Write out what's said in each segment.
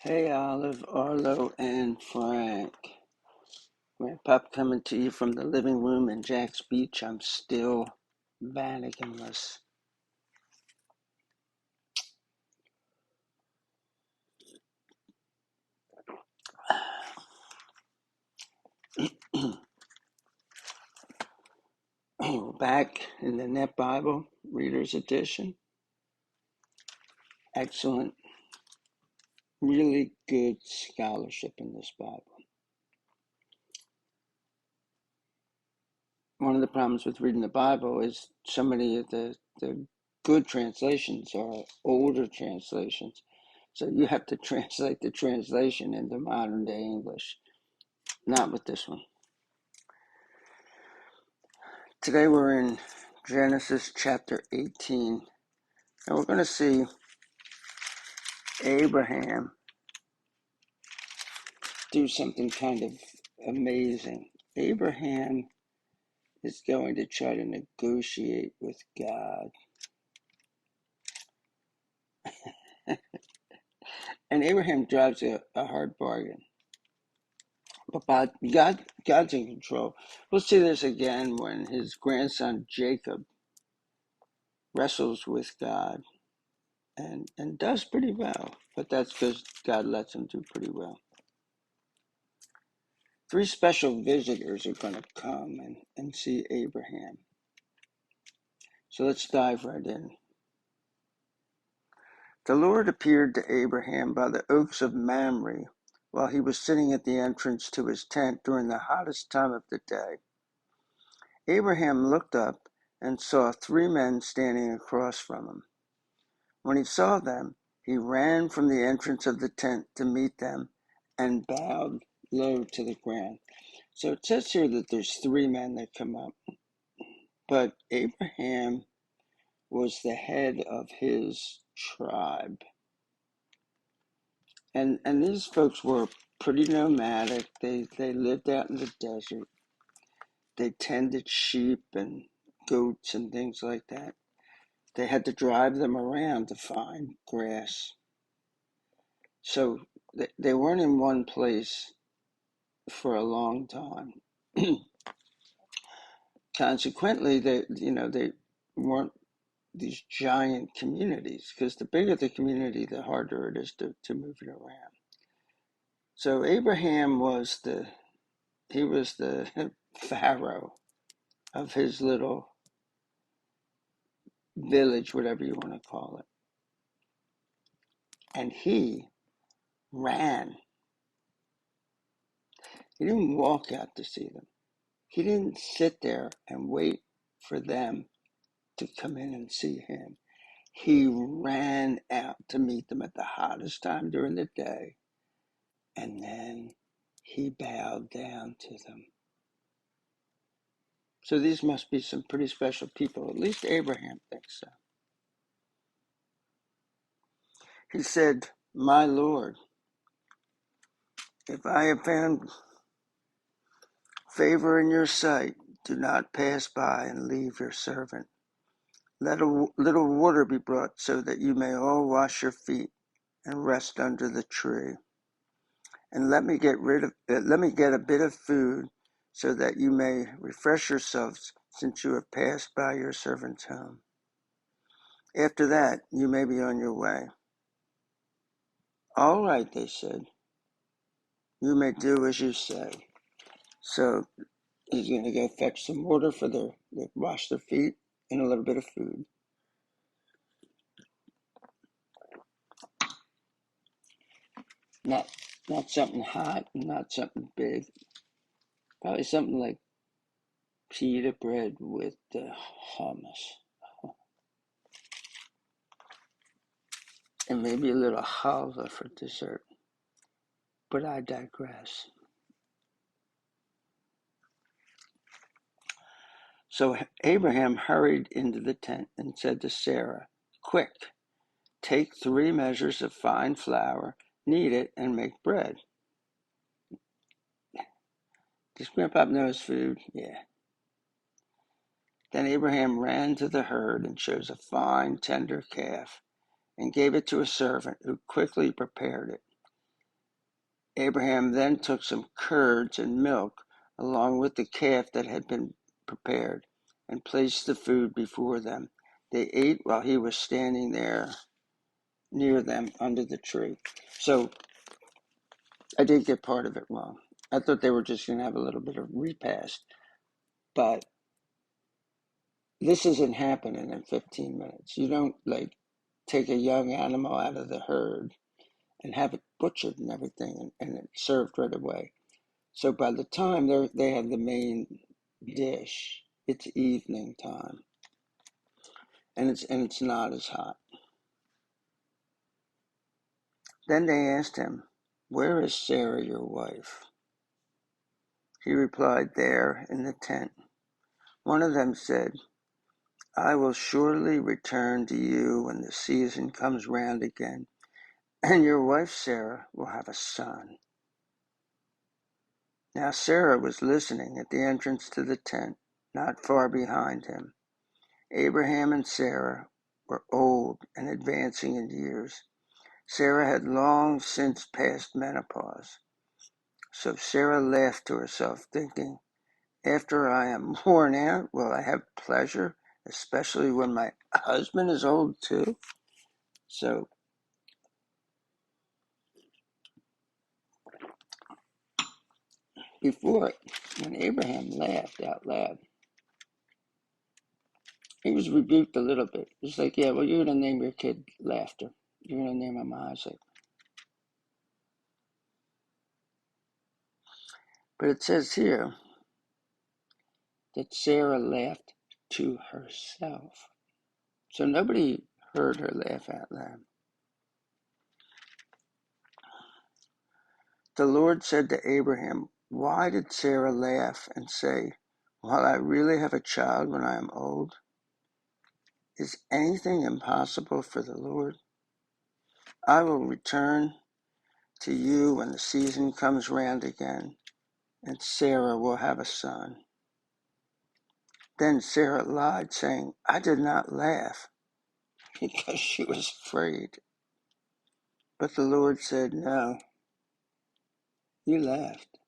Hey Olive, Arlo, and Frank. Grandpop coming to you from the living room in Jack's Beach. I'm still Vaticanless. We're back in the Net Bible Reader's Edition. Excellent, really good scholarship in this Bible. One of the problems with reading the Bible is so many of the good translations are older translations. So you have to translate the translation into modern day English. Not with this one. Today we're in Genesis chapter 18, and we're going to see Abraham do something kind of amazing. Abraham is going to try to negotiate with God. And Abraham drives a hard bargain. But God's in control. We'll see this again when his grandson Jacob wrestles with God and does pretty well. But that's because God lets him do pretty well. 3 special visitors are going to come and see Abraham. So let's dive right in. The Lord appeared to Abraham by the oaks of Mamre while he was sitting at the entrance to his tent during the hottest time of the day. Abraham looked up and saw 3 men standing across from him. When he saw them, he ran from the entrance of the tent to meet them and bowed low to the ground. So it says here that there's 3 men that come up. But Abraham was the head of his tribe. And these folks were pretty nomadic. They lived out in the desert. They tended sheep and goats and things like that. They had to drive them around to find grass. So they weren't in one place for a long time. Consequently, they weren't these giant communities, because the bigger the community, the harder it is to move it around. So Abraham was the pharaoh of his little village, whatever you want to call it. And he ran. He didn't walk out to see them. He didn't sit there and wait for them to come in and see him. He ran out to meet them at the hottest time during the day, and then he bowed down to them. So these must be some pretty special people. At least Abraham thinks so. He said, "My Lord, if I have found favor in your sight, do not pass by and leave your servant. Let a little water be brought so that you may all wash your feet and rest under the tree. And let me get a bit of food so that you may refresh yourselves, since you have passed by your servant's home. After that, you may be on your way." "All right," they said. "You may do as you say." So he's going to go fetch some water for to wash their feet and a little bit of food. Not something hot, not something big. Probably something like pita bread with hummus. And maybe a little halva for dessert. But I digress. So Abraham hurried into the tent and said to Sarah, "Quick, take 3 measures of fine flour, knead it, and make bread." Does Grandpa know his food? Yeah. Then Abraham ran to the herd and chose a fine, tender calf and gave it to a servant, who quickly prepared it. Abraham then took some curds and milk along with the calf that had been prepared and placed the food before them. They ate while he was standing there near them under the tree. So I did get part of it wrong. I thought they were just going to have a little bit of repast, but this isn't happening in 15 minutes. You don't take a young animal out of the herd and have it butchered and everything and it's served right away. So by the time they have the main dish, it's evening time, and it's not as hot. Then they asked him, "Where is Sarah, your wife?" He replied, "There in the tent." One of them said, "I will surely return to you when the season comes round again, and your wife Sarah will have a son." Now Sarah was listening at the entrance to the tent, not far behind him. Abraham and Sarah were old and advancing in years. Sarah had long since passed menopause. So Sarah laughed to herself, thinking, "After I am worn out, will I have pleasure, especially when my husband is old too?" So before, when Abraham laughed out loud, he was rebuked a little bit. It's like, yeah, well, you're going to name your kid Laughter. You're going to name him Isaac. But it says here that Sarah laughed to herself. So nobody heard her laugh out loud. The Lord said to Abraham, "Why did Sarah laugh and say, 'Will I really have a child when I am old?' Is anything impossible for the Lord? I will return to you when the season comes round again, and Sarah will have a son." Then Sarah lied, saying, "I did not laugh," because she was afraid. But the Lord said, "No, you laughed."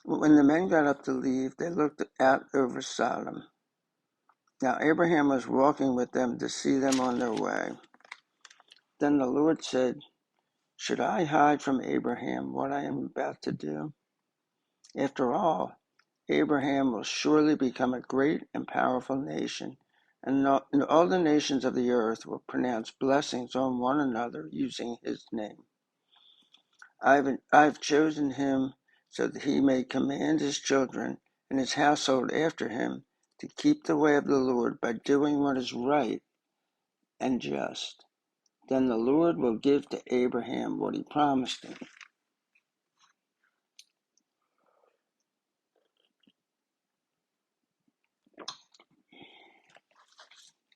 When the men got up to leave, they looked out over Sodom. Now Abraham was walking with them to see them on their way. Then the Lord said, "Should I hide from Abraham what I am about to do? After all, Abraham will surely become a great and powerful nation, and all the nations of the earth will pronounce blessings on one another using his name. I've chosen him so that he may command his children and his household after him to keep the way of the Lord by doing what is right and just. Then the Lord will give to Abraham what he promised him."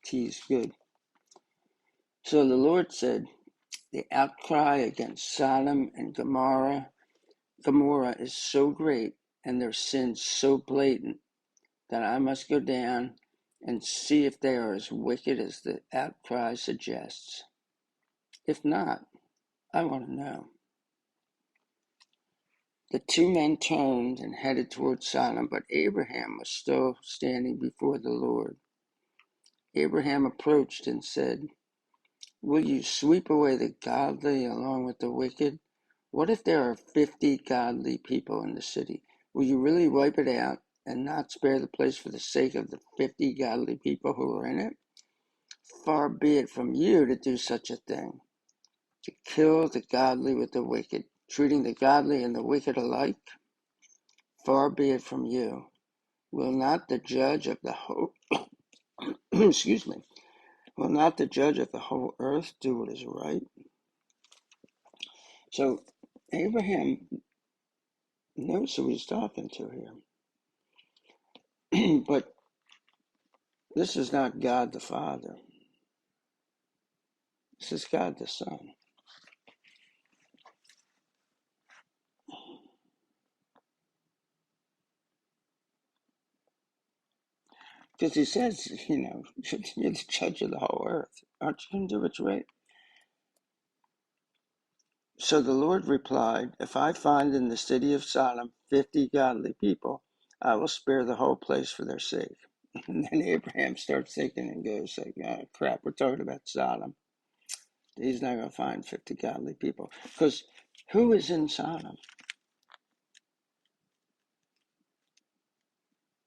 Tea's good. So the Lord said, "The outcry against Sodom and Gomorrah is so great and their sins so blatant that I must go down and see if they are as wicked as the outcry suggests. If not, I want to know." The two men turned and headed toward Sodom, but Abraham was still standing before the Lord. Abraham approached and said, "Will you sweep away the godly along with the wicked? What if there are 50 godly people in the city? Will you really wipe it out and not spare the place for the sake of the 50 godly people who are in it? Far be it from you to do such a thing, to kill the godly with the wicked, treating the godly and the wicked alike. Far be it from you. Will not the judge of the whole excuse me, will not the judge of the whole earth do what is right?" So Abraham knows who he's talking to here. But this is not God the Father. This is God the Son. Because he says, you're the judge of the whole earth. Aren't you going to do what's right? So the Lord replied, if I find in the city of Sodom 50 godly people, I will spare the whole place for their sake. And then Abraham starts thinking and goes like, oh, crap, we're talking about Sodom. He's not going to find 50 godly people. Because who is in Sodom?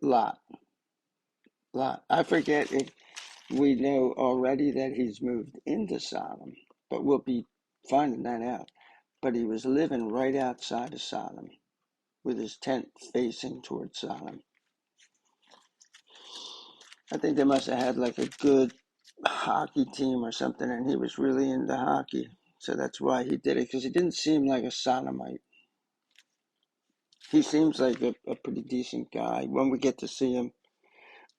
Lot. I forget if we know already that he's moved into Sodom, but we'll be finding that out. But he was living right outside of Sodom with his tent facing towards Sodom. I think they must have had like a good hockey team or something, and he was really into hockey. So that's why he did it, because he didn't seem like a sodomite. He seems like a pretty decent guy when we get to see him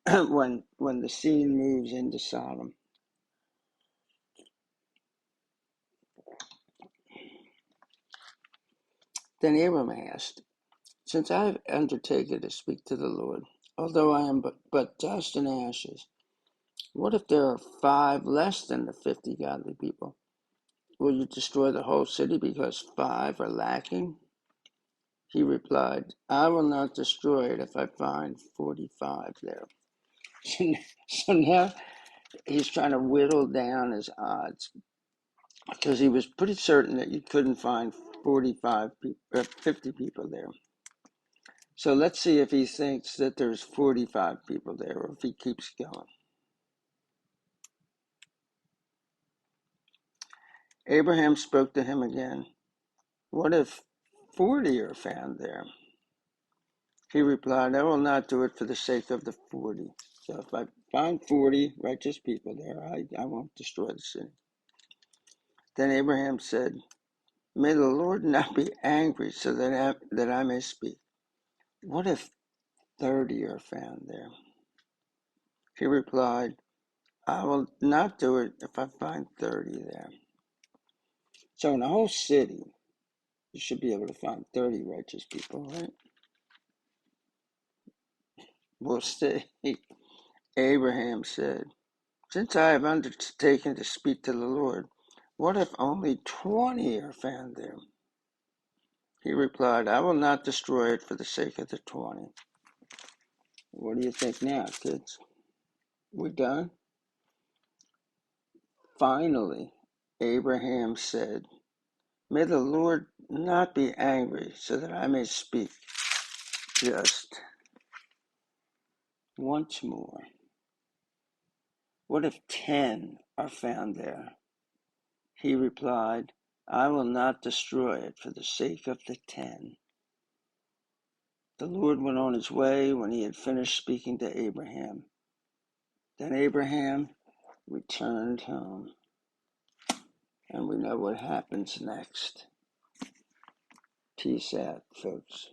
when the scene moves into Sodom. Then Abram asked, since I have undertaken to speak to the Lord, although I am but dust and ashes, what if there are 5 less than the 50 godly people? Will you destroy the whole city because 5 are lacking? He replied, I will not destroy it if I find 45 there. So now he's trying to whittle down his odds, because he was pretty certain that you couldn't find 45 people, 50 people there. So let's see if he thinks that there's 45 people there, or if he keeps going. Abraham spoke to him again. What if 40 are found there? He replied, I will not do it for the sake of the 40. So if I find 40 righteous people there, I won't destroy the city. Then Abraham said, may the Lord not be angry so that I may speak. What if 30 are found there? He replied, I will not do it if I find 30 there. So in the whole city, you should be able to find 30 righteous people, right? We'll see. Abraham said, since I have undertaken to speak to the Lord, what if only 20 are found there? He replied, I will not destroy it for the sake of the 20. What do you think now, kids? We done? Finally, Abraham said, may the Lord not be angry so that I may speak just once more. What if 10 are found there? He replied, I will not destroy it for the sake of the 10. The Lord went on his way when he had finished speaking to Abraham. Then Abraham returned home. And we know what happens next. Peace out, folks.